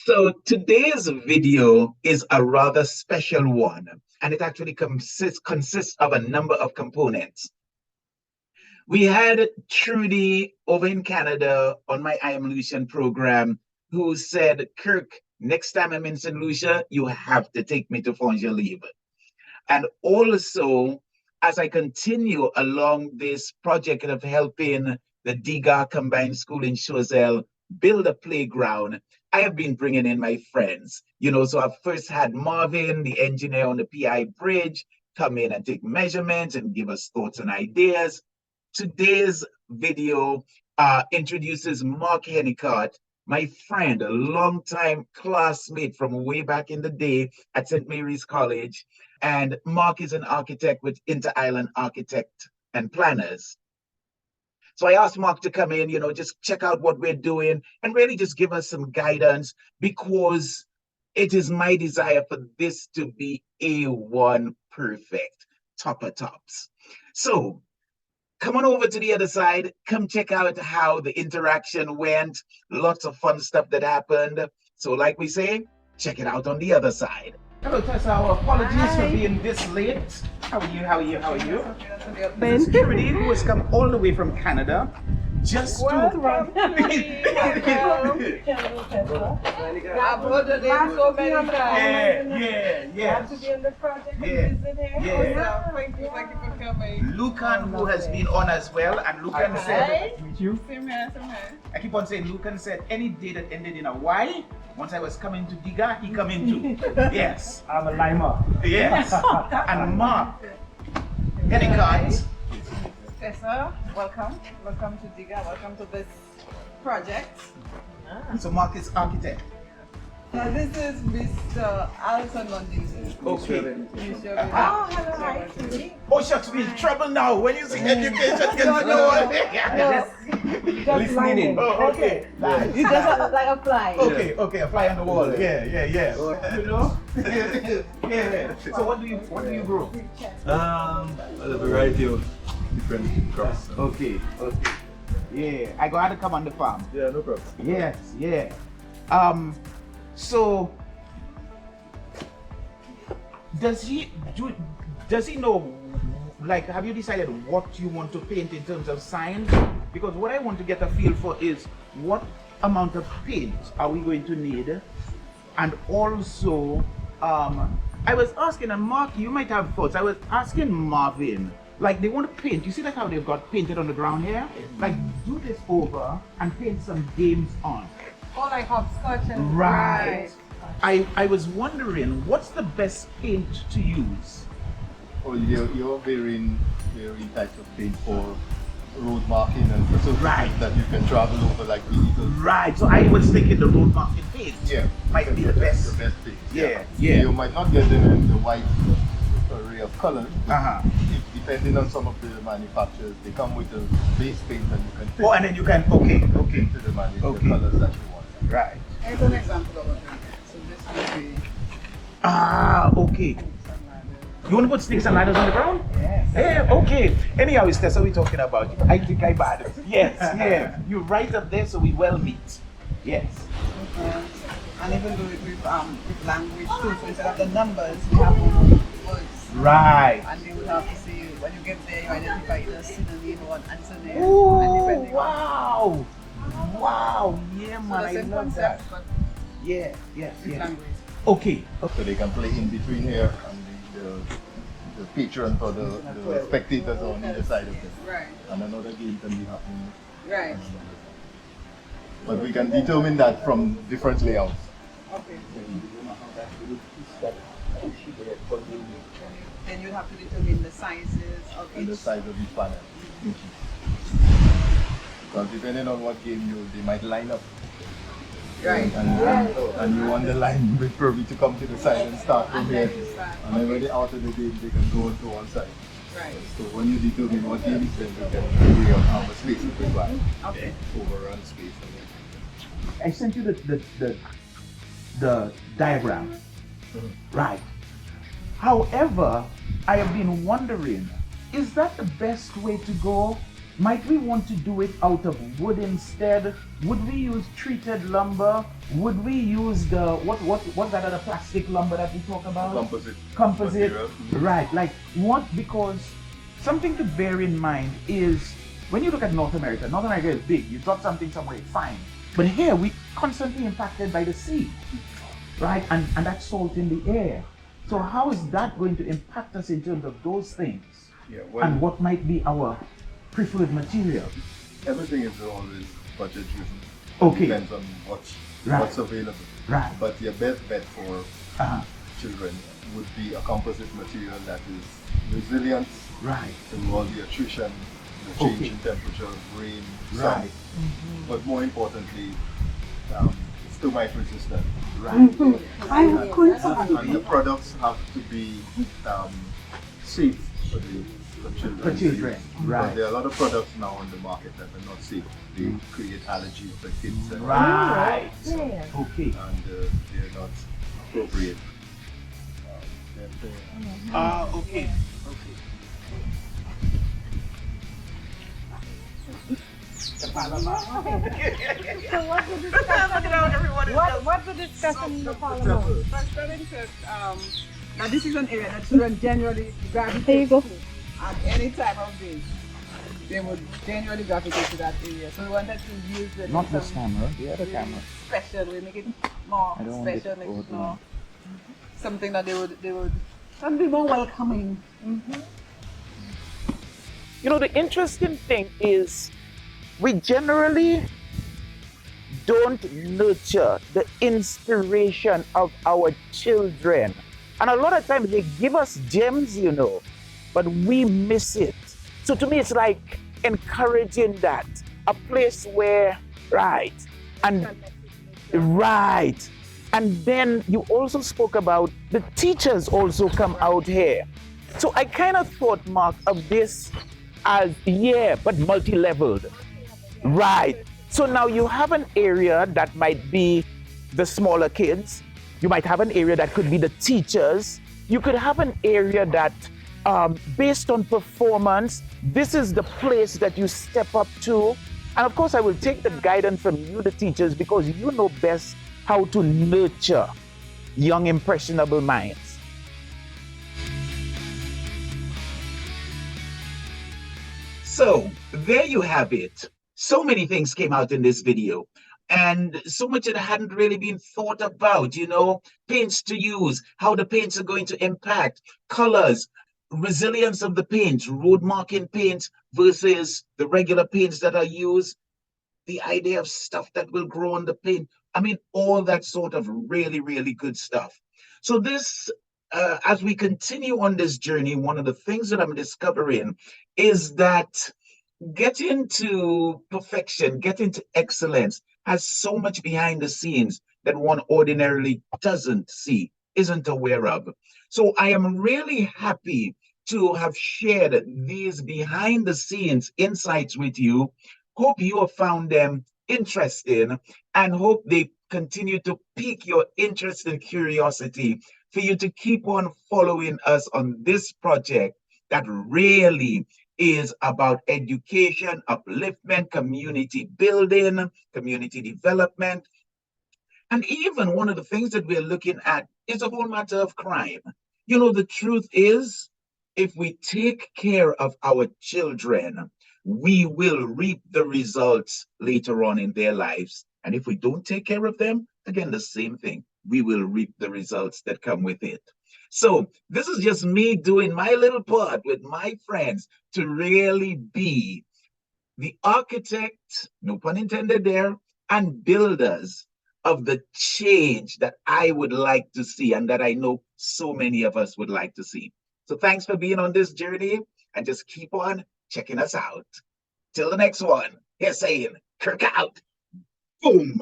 So today's video is a rather special one, and it actually consists of a number of components. We had Trudy over in Canada on my I Am Lucian program who said, Kirk, next time I'm in St. Lucia, you have to take me to Fonjolive. And also, as I continue along this project of helping the Dugard Combined School in Choiseul build a playground, I have been bringing in my friends. So I first had Marvin, the engineer on the PI bridge, come in and take measurements and give us thoughts and ideas. Today's video introduces Mark Hennicott, my friend, a longtime classmate from way back in the day at St. Mary's College. And Mark is an architect with Inter-Island Architect and Planners. So I asked Mark to come in, just check out what we're doing and really just give us some guidance, because it is my desire for this to be A1 perfect, top of tops. So come on over to the other side. Come check out how the interaction went. Lots of fun stuff that happened. So like we say, check it out on the other side. Hello, Tessa. Our apologies for being this late. How are you? How are you? How are you? Ben. Security, who has come all the way from Canada just to... I've heard the name so many times. Yeah. Have to be on the project and visit here. Thank you for coming. Lucan, who has been on as well, and Lucan said... Meet you. Same here. I keep on saying, Lucan said, any day that ended in a Y, once I was coming to Dugard, he come in too. Yes. I'm a limer. Yes. And Mark Hennicott. Tessa, welcome. Welcome to Dugard. Welcome to this project. So Mark is architect. Now this is Mr. Alison London. Okay. Oh, hello. Hi. Oh, shucks, we're in trouble now. When you say education, Listening. Oh, okay. Nice. You just like a fly. Okay, a fly on the wall. Yeah. You know? Yeah. So what do you grow? A variety of different crops. Okay. Yeah, I got to come on the farm. Yeah, no problem. Yes. So does he know, like, have you decided what you want to paint in terms of signs? Because what I want to get a feel for is what amount of paint are we going to need? And also, I was asking, and Mark, you might have thoughts, I was asking Marvin, like, they want to paint, you see like how they've got painted on the ground here? Like, do this over and paint some games on. Oh, like hopscotch and Right. I was wondering, what's the best paint to use? Oh, you're varying types of paint for road marking and for surfaces Right. that you can travel over like vehicles. Right, so I was thinking the road marking paint might be the That's best. the best paint. Yeah. You might not get them in the wide array of colors. Uh-huh. Depending on some of the manufacturers, they come with a base paint and you can pick Oh, and then you can, okay. to the colors that you want. Right. Here's an example of it. So this would be Okay. You want to put snakes and ladders on the ground? yes. Hey, okay. Anyhow, it's that's what we're talking about. I think I bad. Yes, yeah. You're right up there, so we well meet. Yes. And even do it with language too. So instead of the numbers, we have words. Right. And they would have to say, when you get there, you identify either synonym or an antonym. And Oh, depending on wow. Yeah, so man, the I same love that. concept, but Yeah. with language. Okay. So they can play in between here and the patron for the spectators on either side of it. Right. And another game can be happening. Right. But we can determine that from different layouts. Okay. Then you have to determine the sizes of And the each. size of each panel. Because depending on what game they might line up. Right. And you want the line with Kirby to come to the side and start from here. And then when they're out of the game, they can go to one side. Right. So when you determine what games, then you can lay out how much space you require. Okay. Overrun space. I sent you the diagram. Right. However, I have been wondering, is that the best way to go? might we want to do it out of wood instead? Would we use treated lumber? Would we use the what's that other plastic lumber that we talk about? Composite. Material. Right. Like what? Because something to bear in mind is when you look at North America is big. You drop something somewhere, it's fine. But here we constantly impacted by the sea, right? And that's salt in the air. So how is that going to impact us in terms of those things? Yeah, well, And what might be our preferred material? everything is always budget driven. Okay. Depends on Right. what's available. Right. But your best bet for Uh-huh. children would be a composite material that is resilient Right. to all the attrition, the change Okay. in temperature, rain, sun. Right. But more importantly, it's termite resistant. Right. I was going to And the products have to be safe for children. For children, Because right. there are a lot of products now on the market that are not safe. They create allergies for kids and, Right. Yeah. Okay. they're not appropriate. Okay. So what's the discussion? What's the discussion in the parliament? President said that this is an area that children generally gravitate There you go. to at any time of day. They would generally gravitate to that area. So we wanted to use the Not this camera, the other camera. special. We make it more I don't want special, it make it old more now. something that they would and be more welcoming. You know, the interesting thing is we generally don't nurture the inspiration of our children. And a lot of times they give us gems, you know, but we miss it. So to me, it's like encouraging that, a place where, right, and right. And then you also spoke about the teachers also come out here. So I kind of thought, Mark, of this as, yeah, but multi-leveled. Right. So now you have an area that might be the smaller kids. You might have an area that could be the teachers. You could have an area that, based on performance, this is the place that you step up to. And of course, I will take the guidance from you, the teachers, because you know best how to nurture young, impressionable minds. So there you have it. So many things came out in this video, and so much that hadn't really been thought about, you know, paints to use, how the paints are going to impact, colors, resilience of the paint, road marking paint versus the regular paints that are used, the idea of stuff that will grow on the paint. I mean, all that sort of really, really good stuff. So this, as we continue on this journey, one of the things that I'm discovering is that getting to perfection, getting to excellence has so much behind the scenes that one ordinarily doesn't see, isn't aware of. So I am really happy to have shared these behind the scenes insights with you. Hope you have found them interesting and hope they continue to pique your interest and curiosity for you to keep on following us on this project that really is about education, upliftment, community building, community development. And even one of the things that we're looking at is the whole matter of crime. You know, the truth is, if we take care of our children, we will reap the results later on in their lives. And if we don't take care of them, again, the same thing, we will reap the results that come with it. So this is just me doing my little part with my friends to really be the architect, no pun intended there, and builders of the change that I would like to see and that I know so many of us would like to see. So thanks for being on this journey and just keep on checking us out. Till the next one, here's saying, Kirk out. Boom.